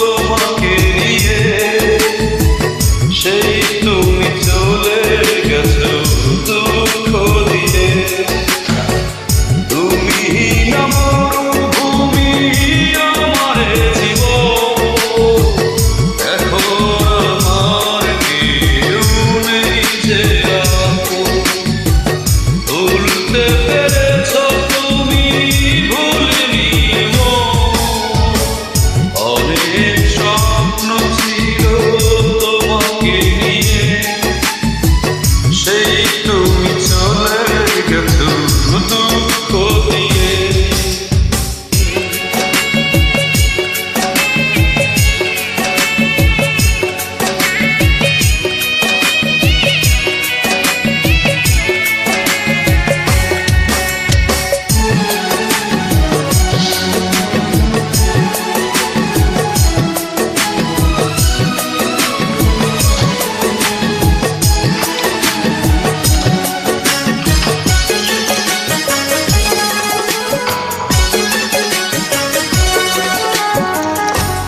তোমাকে নিয়ে, সেই তুমি চলে গেছো দুঃখ দিয়ে। তুমি না মরুভূমি আমার জীবন, এখন আমার কেউ নেই যে আপন। ভুলতে পেরেছ তুমি, ভুলিনি মন। অনেক স্বপ্ন ছিল তোমাকে নিয়ে, সেই তুমি চলে গেছো দুঃখ দিয়ে।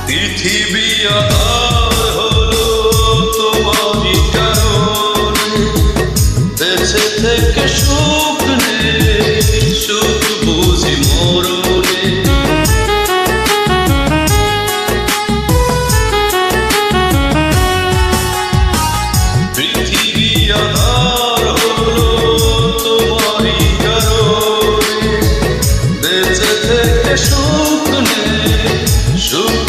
পৃথিবী আধার হলো তোমারই কারণে, বেঁচে থেকে সুখ নেই, সুখ বুঝি মরণে। পৃথিবী আধার হলো তোমারই কারণে, বেঁচে থেকে সুখ নেই, সুখ